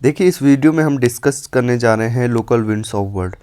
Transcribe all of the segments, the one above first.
देखिए, इस वीडियो में हम डिस्कस करने जा रहे हैं local winds of world.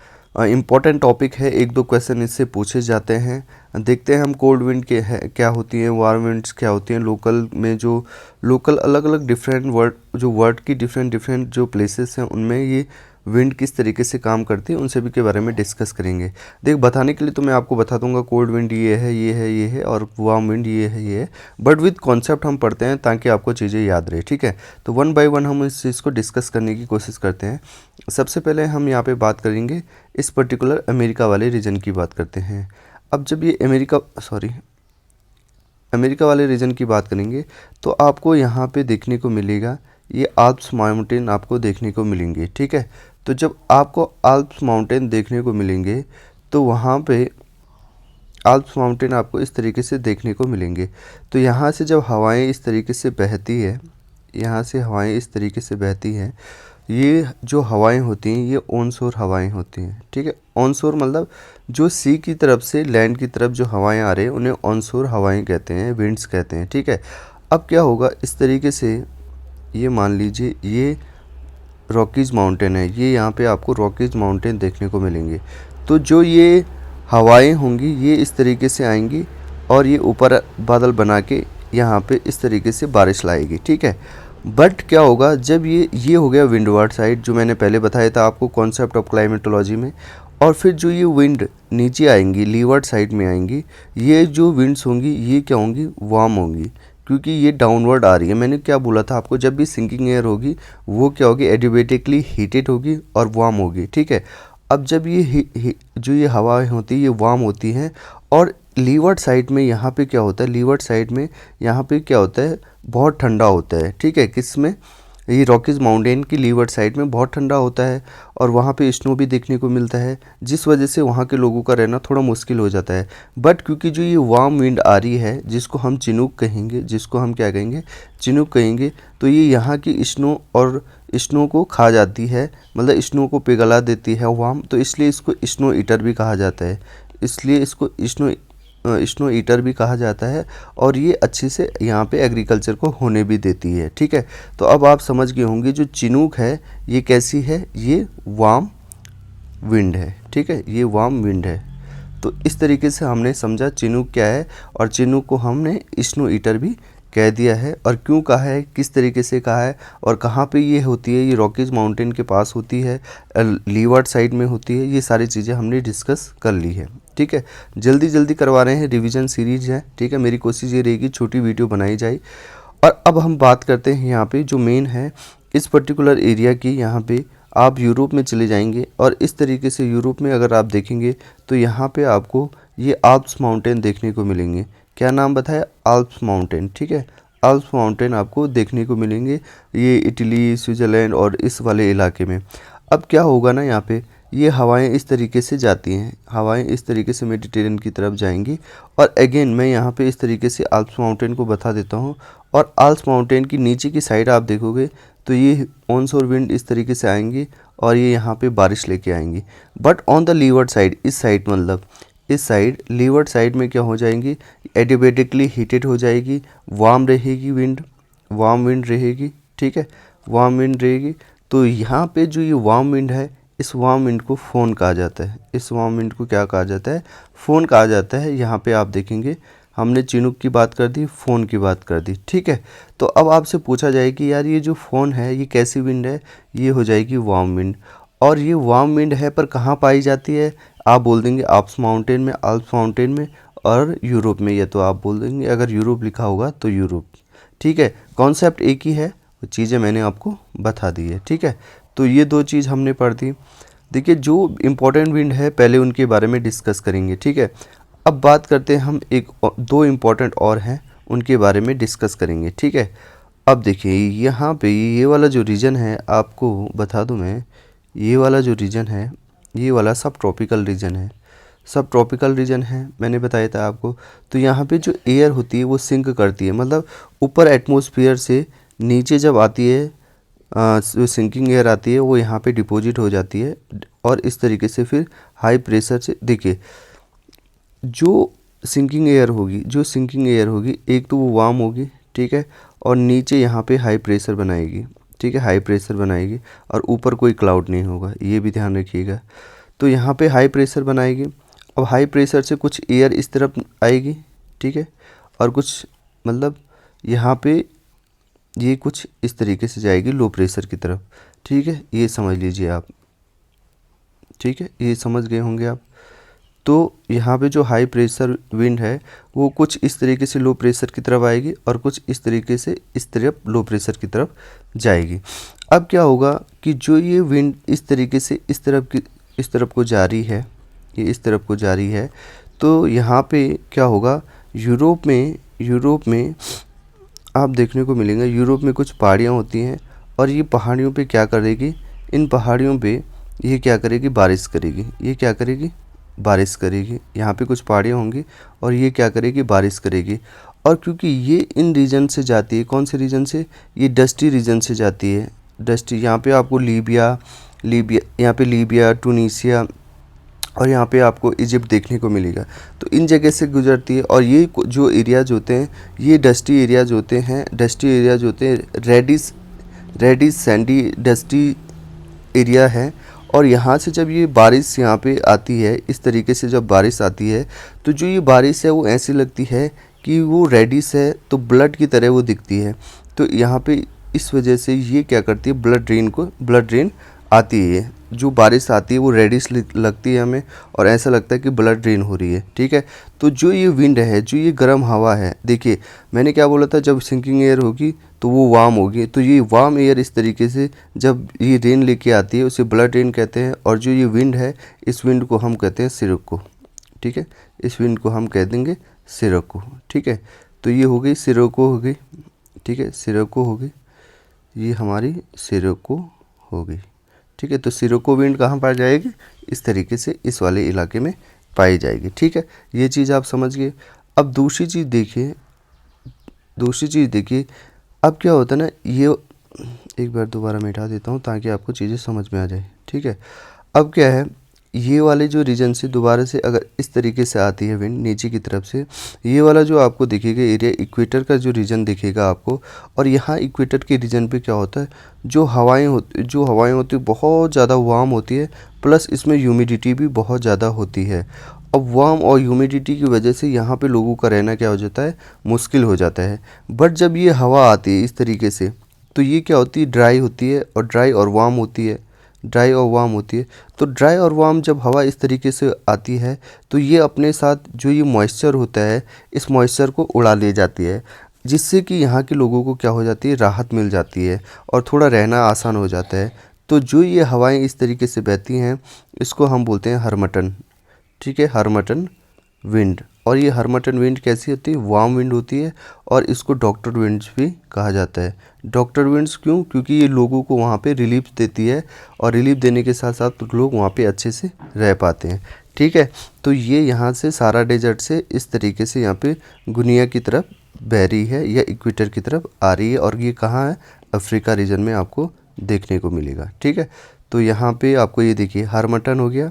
Important topic है, एक दो क्वेश्चन इससे पूछे जाते हैं। देखते हैं हम कोल्ड विंड के है क्या होती हैं, वार्म विंड्स क्या होती हैं। लोकल में जो लोकल अलग अलग डिफरेंट वर्ड जो वर्ड की डिफरेंट डिफरेंट जो प्लेसेस हैं उनमें ये विंड किस तरीके से काम करती है, उन सभी के बारे में डिस्कस करेंगे। देख, बताने के लिए तो मैं आपको बता दूंगा कोल्ड विंड ये है, ये है, ये है, और वार्म विंड ये है, ये है। बट विद कॉन्सेप्ट हम पढ़ते हैं ताकि आपको चीज़ें याद रहे, ठीक है। तो वन बाय वन हम इस चीज़ को डिस्कस करने की कोशिश करते हैं। सबसे पहले हम यहाँ पे बात करेंगे इस पर्टिकुलर अमेरिका वाले रीजन की बात करते हैं। अब जब ये अमेरिका वाले रीजन की बात करेंगे तो आपको यहाँ पे देखने को मिलेगा ये आल्प्स माउंटेन आपको देखने को मिलेंगे, ठीक है। तो जब आपको आल्प्स माउंटेन देखने को मिलेंगे तो वहाँ पे आल्प्स माउंटेन आपको इस तरीके से देखने को मिलेंगे। तो यहाँ से जब हवाएं इस तरीके से बहती है, यहाँ से हवाएं इस तरीके से बहती हैं, ये जो हवाएं होती हैं ये ऑनशोर हवाएं होती हैं, ठीक है। ऑनशोर मतलब जो सी की तरफ से लैंड की तरफ जो हवाएं आ रही हैं उन्हें ऑनशोर हवाएं कहते हैं, विंड्स कहते हैं, ठीक है। अब क्या होगा, इस तरीके से ये मान लीजिए ये रॉकीज माउंटेन है, ये यहाँ पे आपको रॉकीज माउंटेन देखने को मिलेंगे। तो जो ये हवाएं होंगी ये इस तरीके से आएंगी और ये ऊपर बादल बना के यहाँ पे इस तरीके से बारिश लाएगी, ठीक है। बट क्या होगा जब ये हो गया विंडवर्ड साइड, जो मैंने पहले बताया था आपको कॉन्सेप्ट ऑफ क्लाइमेटोलॉजी में। और फिर जो ये विंड नीचे आएंगी, लीवर्ड साइड में आएंगी, ये जो विंड्स होंगी ये क्या होंगी, वार्म होंगी, क्योंकि ये डाउनवर्ड आ रही है। मैंने क्या बोला था आपको, जब भी सिंकिंग एयर होगी वो क्या होगी, एडिबेटिकली हीटेड होगी और वार्म होगी, ठीक है। अब जब जो ये हवाएं होती है ये वार्म होती हैं और लीवर्ड साइड में यहाँ पे क्या होता है, लीवर्ड साइड में यहाँ पे क्या होता है, बहुत ठंडा होता है, ठीक है। किस में, ये रॉकीज माउंटेन की लीवर्ड साइड में बहुत ठंडा होता है और वहाँ पे स्नो भी देखने को मिलता है, जिस वजह से वहाँ के लोगों का रहना थोड़ा मुश्किल हो जाता है। बट क्योंकि जो ये वार्म विंड आ रही है जिसको हम चिनूक कहेंगे, जिसको हम क्या कहेंगे, चिनूक कहेंगे, तो ये यहाँ की स्नो और स्नो को खा जाती है, मतलब स्नो को पिघला देती है वार्म, तो इसलिए इसको स्नो ईटर भी कहा जाता है। इसलिए इसको स्नो ईटर भी कहा जाता है और ये अच्छे से यहाँ पे एग्रीकल्चर को होने भी देती है, ठीक है। तो अब आप समझ गए होंगे जो चिनूक है ये कैसी है, ये वार्म विंड है, ठीक है, ये वार्म विंड है। तो इस तरीके से हमने समझा चिनूक क्या है और चिनूक को हमने स्नो ईटर भी कह दिया है। और क्यों कहा है, किस तरीके से कहा है और कहाँ पे ये होती है, ये रॉकीज माउंटेन के पास होती है, लीवर्ड साइड में होती है, ये सारी चीज़ें हमने डिस्कस कर ली है, ठीक है। जल्दी जल्दी करवा रहे हैं, रिवीजन सीरीज है, ठीक है। मेरी कोशिश ये रहेगी छोटी वीडियो बनाई जाए। और अब हम बात करते हैं यहाँ पे जो मेन है इस पर्टिकुलर एरिया की। यहाँ पे आप यूरोप में चले जाएंगे और इस तरीके से यूरोप में अगर आप देखेंगे तो यहाँ पे आपको ये आल्प्स माउंटेन देखने को मिलेंगे। क्या नाम बताया, आल्प्स माउंटेन, ठीक है। आल्प्स माउंटेन आपको देखने को मिलेंगे, ये इटली, स्विट्ज़रलैंड और इस वाले इलाके में। अब क्या होगा ना, यहाँ पे ये हवाएं इस तरीके से जाती हैं, हवाएं इस तरीके से मेडिटेरियन की तरफ जाएंगी। और अगेन मैं यहाँ पे इस तरीके से आल्प्स माउंटेन को बता देता हूँ। और आल्प्स माउंटेन की नीचे की साइड आप देखोगे तो ये ऑनशोर विंड इस तरीके से आएंगी और ये यहाँ पे बारिश लेके आएंगी। But on the levered side, इस साइड मतलब इस साइड लीवर्ड साइड में क्या हो जाएंगी, एडिबेटिकली हीटेड हो जाएगी, वार्म रहेगी विंड, वार्म विंड रहेगी, ठीक है, वार्म विंड रहेगी। तो यहाँ पे जो ये वार्म विंड है इस वार्म विंड को फ़ोन कहा जाता है, इस वार्म विंड को क्या कहा जाता है, फ़ोन कहा जाता है। यहाँ पे आप देखेंगे हमने चिनूक की बात कर दी, फ़ोन की बात कर दी, ठीक है। तो अब आपसे पूछा जाए कि यार ये जो फ़ोन है ये कैसी विंड है, ये हो जाएगी वार्म विंड। और ये वार्म विंड है पर कहाँ पाई जाती है, आप बोल देंगे आल्प्स माउंटेन में, आल्प्स माउंटेन में और यूरोप में। या तो आप बोल देंगे अगर यूरोप लिखा होगा तो यूरोप, ठीक है। कॉन्सेप्ट एक ही है, वो चीज़ें मैंने आपको बता दी है, ठीक है। तो ये दो चीज़ हमने पढ़ दी। देखिए जो इम्पोर्टेंट विंड है पहले उनके बारे में डिस्कस करेंगे, ठीक है। अब बात करते हैं हम दो इम्पोर्टेंट और हैं उनके बारे में डिस्कस करेंगे, ठीक है। अब देखिए यहाँ पे ये वाला जो रीजन है आपको बता दूं मैं, ये वाला जो रीजन है ये वाला सब ट्रॉपिकल रीजन है, सब ट्रॉपिकल रीजन है, मैंने बताया था आपको। तो यहाँ पे जो एयर होती है वो सिंक करती है, मतलब ऊपर एटमॉस्फेयर से नीचे जब आती है जो सिंकिंग एयर आती है वो यहाँ पे डिपॉजिट हो जाती है और इस तरीके से फिर हाई प्रेशर से, देखिए जो सिंकिंग एयर होगी, जो सिंकिंग एयर होगी एक तो वो वार्म होगी, ठीक है, और नीचे यहाँ पे हाई प्रेशर बनाएगी, ठीक है, हाई प्रेशर बनाएगी और ऊपर कोई क्लाउड नहीं होगा, ये भी ध्यान रखिएगा। तो यहाँ पे हाई प्रेशर बनाएगी। अब हाई प्रेशर से कुछ एयर इस तरफ आएगी, ठीक है, और कुछ मतलब यहाँ पे ये कुछ इस तरीके से जाएगी लो प्रेशर की तरफ, ठीक है, ये समझ लीजिए आप, ठीक है, ये समझ गए होंगे आप। तो यहाँ पे जो हाई प्रेशर विंड है वो कुछ इस तरीके से लो प्रेशर की तरफ आएगी और कुछ इस तरीके से इस तरफ लो प्रेशर की तरफ जाएगी। अब क्या होगा कि जो ये विंड इस तरीके से इस तरफ को जा रही है, ये इस तरफ को जा रही है, तो यहाँ पे क्या होगा, यूरोप में आप देखने को मिलेंगे, यूरोप में कुछ पहाड़ियाँ होती हैं और ये पहाड़ियों पे क्या करेगी, इन पहाड़ियों पे ये क्या करेगी, बारिश करेगी। ये क्या करेगी, बारिश करेगी। यहाँ पे कुछ पहाड़ियाँ होंगी और ये क्या करेगी, बारिश करेगी। और क्योंकि ये इन रीजन से जाती है, कौन से रीजन से, ये डस्टी रीजन से जाती है। डस्टी, यहाँ पे आपको लीबिया यहाँ पे लीबिया, टूनीशिया और यहाँ पे आपको इजिप्ट देखने को मिलेगा। तो इन जगह से गुजरती है और ये जो एरियाज होते हैं, ये डस्टी एरियाज होते हैं, रेडिश सैंडी डस्टी एरिया है। और यहाँ से जब ये बारिश यहाँ पे आती है, इस तरीके से जब बारिश आती है, तो जो ये बारिश है वो ऐसी लगती है कि वो रेडिश है, तो ब्लड की तरह वो दिखती है। तो यहाँ पे इस वजह से ये क्या करती है, ब्लड ड्रेन आती है। जो बारिश आती है वो रेडिश लगती है हमें और ऐसा लगता है कि ब्लड ड्रेन हो रही है, ठीक है। तो जो ये विंड है, जो ये गर्म हवा है, देखिए मैंने क्या बोला था, जब सिंकिंग एयर होगी तो वो वार्म होगी। तो ये वार्म एयर इस तरीके से जब ये रेन लेके आती है उसे ब्लड रेन कहते हैं। और जो ये विंड है, इस विंड को हम कहते हैं सिरोको, ठीक है, इस विंड को हम कह देंगे सिरोको, ठीक है। तो ये हो गई सिरोको हो गई, ठीक है, सिरोको हो गई, ये हमारी सिरोको हो गई, ठीक है। तो सिरोको विंड कहाँ पाई जाएगी, इस तरीके से इस वाले इलाके में पाई जाएगी, ठीक है। ये चीज़ आप समझ गए। अब दूसरी चीज़ देखिए, अब क्या होता है ना, ये एक बार दोबारा मिटा देता हूँ ताकि आपको चीज़ें समझ में आ जाए, ठीक है। अब क्या है, ये वाले जो रीजन से दोबारा से अगर इस तरीके से आती है विंड नीचे की तरफ से, ये वाला जो आपको दिखेगा एरिया, इक्वेटर का जो रीजन दिखेगा आपको। और यहाँ इक्वेटर के रीजन पे क्या होता है, जो हवाएं होती बहुत ज़्यादा वार्म होती है, प्लस इसमें ह्यूमिडिटी भी बहुत ज़्यादा होती है। अब वार्म और ह्यूमिडिटी की वजह से यहाँ पे लोगों का रहना क्या हो जाता है, मुश्किल हो जाता है। बट जब ये हवा आती है इस तरीके से, तो ये क्या होती है, ड्राई होती है और ड्राई और वार्म होती है, ड्राई और वार्म होती है। तो ड्राई और वार्म जब हवा इस तरीके से आती है, तो ये अपने साथ जो ये मॉइस्चर होता है, इस मॉइस्चर को उड़ा ले जाती है, जिससे कि यहाँ के लोगों को क्या हो जाती है, राहत मिल जाती है और थोड़ा रहना आसान हो जाता है। तो जो ये हवाएं इस तरीके से बहती हैं, इसको हम बोलते हैं हर्मटन, ठीक है, हर्मटन विंड। और ये हर्मटन विंड कैसी होती है, वार्म विंड होती है और इसको डॉक्टर विंड्स भी कहा जाता है। डॉक्टर विंड्स क्यों, क्योंकि ये लोगों को वहाँ पे रिलीफ देती है और रिलीफ देने के साथ साथ लोग वहाँ पे अच्छे से रह पाते हैं, ठीक है। तो ये यहाँ से सारा डेजर्ट से इस तरीके से यहाँ पे गुनिया की तरफ बह रही है या इक्वेटर की तरफ आ रही है और ये कहाँ है, अफ्रीका रीजन में आपको देखने को मिलेगा, ठीक है। तो यहाँ पे आपको ये देखिए हर्मटन हो गया,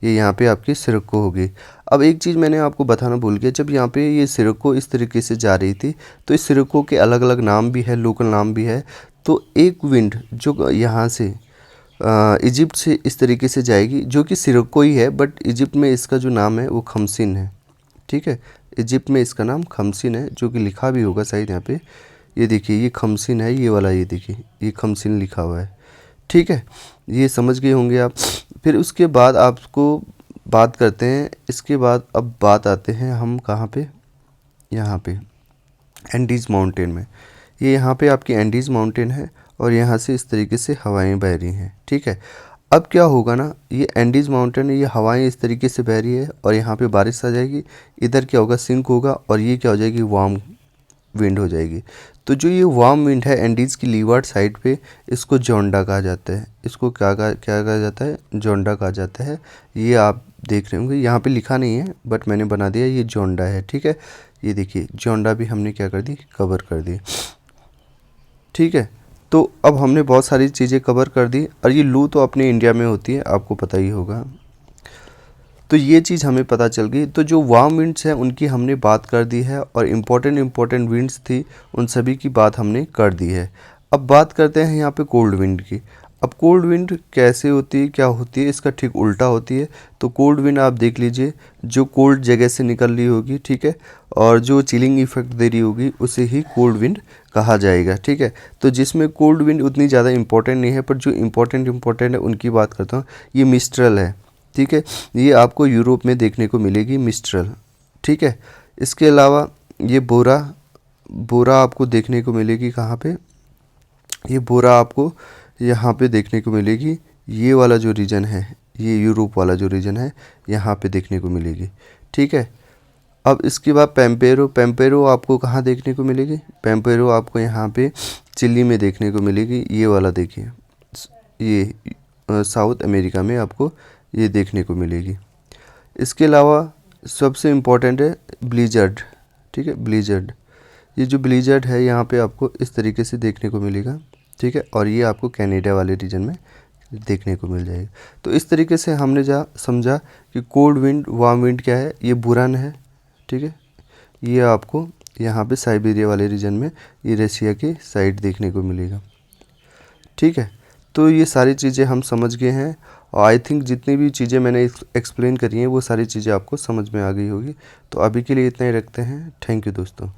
ये यहाँ पे आपकी सिरको होगी। अब एक चीज़ मैंने आपको बताना भूल गया, जब यहाँ पे ये सिरको इस तरीके से जा रही थी, तो इस सिरको के अलग अलग नाम भी है, लोकल नाम भी है। तो एक विंड जो यहाँ से इजिप्ट से इस तरीके से जाएगी, जो कि सिरको ही है, बट इजिप्ट में इसका जो नाम है वो खमसिन है, ठीक है। इजिप्ट में इसका नाम खमसिन है, जो कि लिखा भी होगा शायद यहाँ पे, ये देखिए ये खमसिन है, ये वाला, ये देखिए ये खमसिन लिखा हुआ है, ठीक है। ये समझ गए होंगे आप। फिर उसके बाद आपको बात करते हैं, इसके बाद अब बात आते हैं हम कहाँ पे, यहाँ पे एंडीज़ माउंटेन में। ये यहाँ पे आपकी एंडीज़ माउंटेन है और यहाँ से इस तरीके से हवाएं बह रही हैं, ठीक है। अब क्या होगा ना, ये एंडीज़ माउंटेन है, ये हवाएं इस तरीके से बह रही है और यहाँ पे बारिश आ जाएगी, इधर क्या होगा, सिंक होगा और ये क्या हो जाएगी, वार्म विंड हो जाएगी। तो जो ये वार्म विंड है एंडीज़ की लीवार्ड साइड पे, इसको जोंडा कहा जाता है। इसको क्या कहा जाता है, जोंडा कहा जाता है। ये आप देख रहे होंगे, यहाँ पे लिखा नहीं है बट मैंने बना दिया, ये जोंडा है, ठीक है। ये देखिए जोंडा भी हमने क्या कर दी, कवर कर दी, ठीक है। तो अब हमने बहुत सारी चीज़ें कवर कर दी। और ये लू तो अपने इंडिया में होती है, आपको पता ही होगा। तो ये चीज़ हमें पता चल गई। तो जो वार्म विंड्स हैं उनकी हमने बात कर दी है और इम्पोर्टेंट विंड्स थी उन सभी की बात हमने कर दी है। अब बात करते हैं यहाँ पे कोल्ड विंड की। अब कोल्ड विंड कैसे होती है, क्या होती है, इसका ठीक उल्टा होती है। तो कोल्ड विंड आप देख लीजिए, जो कोल्ड जगह से निकल रही होगी, ठीक है, और जो चिलिंग इफेक्ट दे रही होगी उसे ही कोल्ड विंड कहा जाएगा, ठीक है। तो जिसमें कोल्ड विंड उतनी ज़्यादा इंपॉर्टेंट नहीं है, पर जो इंपॉर्टेंट है उनकी बात करता हूँ। ये मिस्ट्रल है, ठीक है, ये आपको यूरोप में देखने को मिलेगी मिस्ट्रल, ठीक है। इसके अलावा ये बोरा, बोरा आपको देखने को मिलेगी कहाँ पे, ये बोरा आपको यहाँ पे देखने को मिलेगी, ये वाला जो रीजन है, ये यूरोप वाला जो रीजन है, यहाँ पे देखने को मिलेगी, ठीक है। अब इसके बाद पेम्पेरो, पेम्पेरो आपको कहाँ देखने को मिलेगी, पेम्पेरो आपको यहाँ पे चिली में देखने को मिलेगी। ये वाला देखिए, ये साउथ अमेरिका में आपको ये देखने को मिलेगी। इसके अलावा सबसे इम्पोर्टेंट है ब्लिजर्ड, ठीक है, ब्लिजर्ड। ये जो ब्लिजर्ड है यहाँ पे आपको इस तरीके से देखने को मिलेगा, ठीक है, और ये आपको कनाडा वाले रीजन में देखने को मिल जाएगा। तो इस तरीके से हमने समझा कि कोल्ड विंड, वार्म विंड क्या है। ये बुरान है, ठीक है, ये आपको यहाँ पे साइबेरिया वाले रीजन में, ये रशिया के साइड देखने को मिलेगा, ठीक है। तो ये सारी चीज़ें हम समझ गए हैं, और आई थिंक जितनी भी चीज़ें मैंने एक्सप्लेन करी हैं वो सारी चीज़ें आपको समझ में आ गई होगी। तो अभी के लिए इतना ही रखते हैं। थैंक यू दोस्तों।